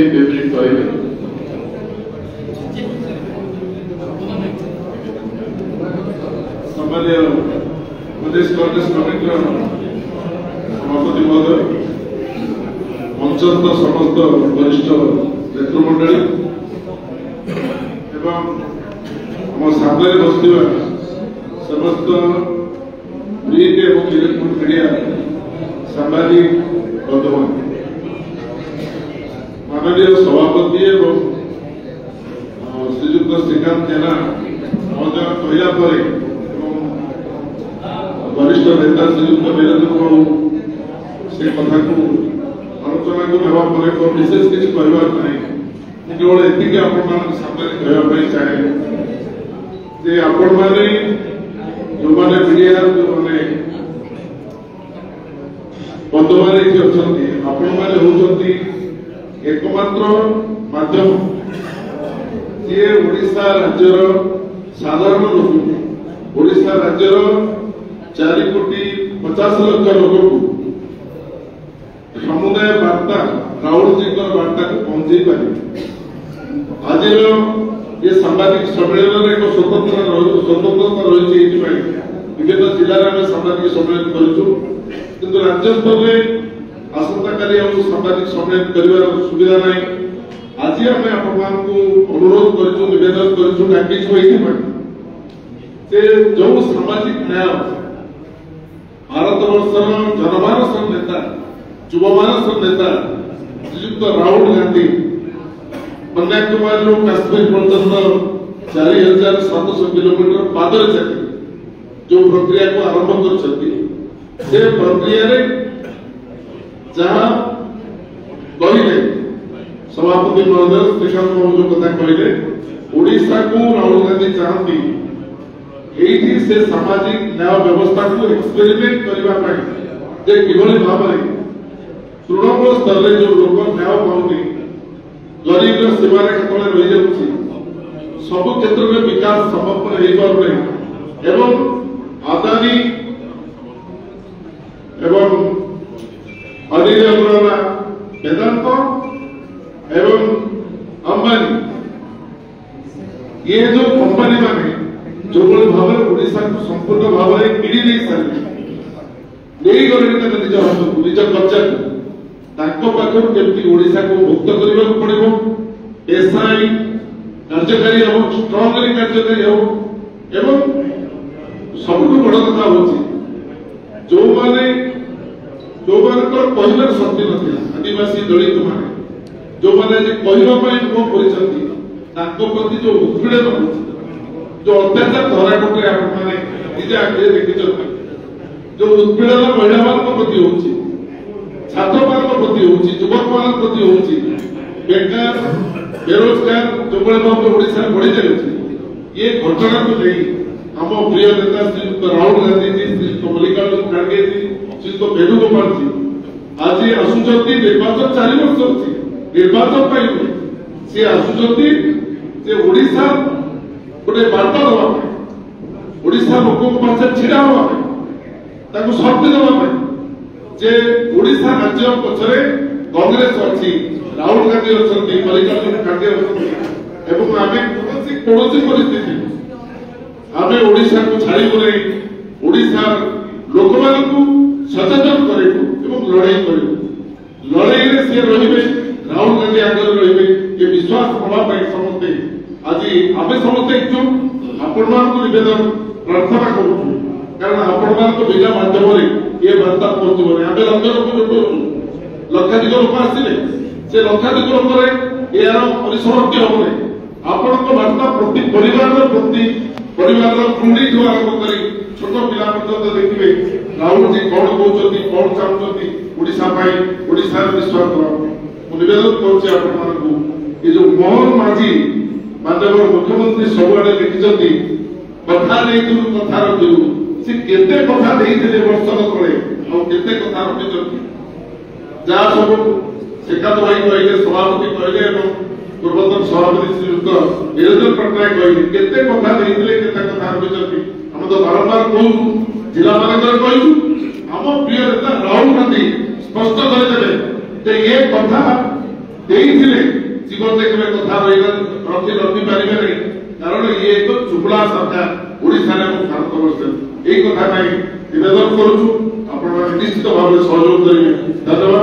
Favourite कहले सम्मानीय प्रदेश Congress committee सभापति महोदय मंचस्थ समस्त वरिष्ठ नेतृमंडली एवं आम सामने बसुवा समस्त प्रिंट एवं इलेक्ट्रोनिक मीडिया सांबादिक बंधुगण माननीय सभापति एवं श्रीजुक्त श्रीकांत जेना महोदय कहला पर वरिष्ठ नेता श्रीजुक्त वीरेंद्र बाबू से कथा को आलोचना को नेवा पर विशेष किसी कहबार नहीं केवल एतिक आपण सामने कहवाई चाहे जे आपण माने जो माने मीडिया जो माने बंधु माने जे अछंती आपण माने होचंती एकमात्र माध्यम जे ओडिशा राज्यर साधारण लोक ओडिशा राज्यर 4 कोटी 50 लाख लोक समुदाय वार्ता राहुल जी वार्ता को पहुंचे पारे आज ये सांबादिक सम्मेलन एक स्वतंत्रता रही विभिन्न जिले में सांबादिक सम्मेलन करूँ राज्य स्तर में आसंता काली सांबादिक सम्मेलन कर सुविधा ना आज आम अनुरोध करेदन कर जो सामाजिक न्याय भारत वर्षर जनमानस नेता युवमानस नेता श्रीयुक्त राहुल गांधी कन्याकुमारी काश्मीर पर्यटन 4700 किलोमीटर पादरे चली जो प्रक्रिया को आरंभ कर प्रक्रिया जहाँ कहले सभापति महोदय श्रीकांत बाबू जो कथा कहले ओडिशा को राहुल गांधी चाहती एठी से सामाजिक न्याय व्यवस्था को एक्सपेरिमेंट करने कि भाव तृणमूल स्तर में जो लोक न्याय पाऊनी गरीब सीमारेखा तले रही जाऊँगी सब क्षेत्र में विकास संभव हो पार एवं अदानी एवं अनिल अंबानी वेदांत एवं अंबानी ये जो कंपनी माने जो भाव ओडिशा को संपूर्ण भाव में किड़ी नहीं सारे नहीं गले निज कब्जा पाखर केमती ओडिशा को मुक्त करने को पड़ो एसआई कार्यकारी हम स्ट्रंगली कार्यकारी हम एवं सबुठ बड़ कथा हूँ जो माने कहबार शक्ति ना आदिवासी दलित माने जो माने कहवाई मुह कर प्रति जो उत्पीड़न हो जो अत्याचार धराकोटे आपने निजे आगे देखी जो उत्पीड़न महिला मान प्रति हो छात्र मान प्रति हो युवक मान प्रति हो बेकार बेरोजगार जो भाव ओडिशा बढ़ी जाए ये घटना को नहीं आम प्रिय नेता श्रीयुक्त राहुल गांधी जी श्रीयुक्त मल्लिकार्जुन खड़गे जी श्रीयुक्त वेणुगोपाल जी आज आसुंच निर्वाचन 4 वर्ष अच्छी निर्वाचन सी आसुंच ओडिशा गोटे बार्ता दवाई ओडिशा लोक पास छिड़ा हाँ शक्ति दवाई जे ओडिशा राज्य पछरे कांग्रेस अच्छी राहुल गांधी अच्छा मल्लिकार्जुन खड़गे अच्छा एवं आम कौन परिस्थिति आम ओडिशा को छाड़ू ओडिशा लोक मान सचेतन करूँ लड़ाई करूँ लड़ाई सी रे राहुल गांधी आगे रे ये विश्वास हाँपाई समस्ते आज आम समस्ते इच्छुक आपण नवेदन प्रार्थना करूँ कारण आपण बिना माध्यम ये वार्ता पहुंचो आम लक्ष लोक जुटू लक्षाधिक लोक आसिले से लक्षाधिक लोक यार परिसमाप्ति हम आपण वार्ता प्रति परिवार पुणी जो आरंभ कर छोट पिला पर्यटन देखिए राहुल जी कौन कहते कौन चाहते ओडिशा विश्वास निवेदन कर जो मोहन माझी माननीय मुख्यमंत्री सबुआड़े लिखिं कथा नहीं कथा रखू सी केते कथा देइथिले वर्षन तले और केते कथा रखिछथि जा सब शिकायत भाई कहले सभापति कहले एवं पूर्वतन सभापति श्रीयुक्त वीरेंद्र पटनायक कहले केते कथा देइथिले केते कथा रखिछथि हम तो बारंबार कहू जिला मानकर कहू हम प्रिय नेता राहुल गांधी स्पष्ट कर देबे जे ये कथा ଦେଇଥିଲେ ଜୀବନରେ କେବେ କଥା ରଖି ପାରିବେ ନାହିଁ କାରଣ ଇଏ ଏକ ଚୁଗୁଲା ସରକାର ଓଡ଼ିଶାରେ ଏବଂ ଭାରତ ବର୍ଷରେ ଏଇ କଥା ପାଇଁ ନିବେଦନ କରୁଛୁ ଆପଣମାନେ ନିଶ୍ଚିତ ଭାବରେ ସହଯୋଗ କରିବେ। ଧନ୍ୟବାଦ।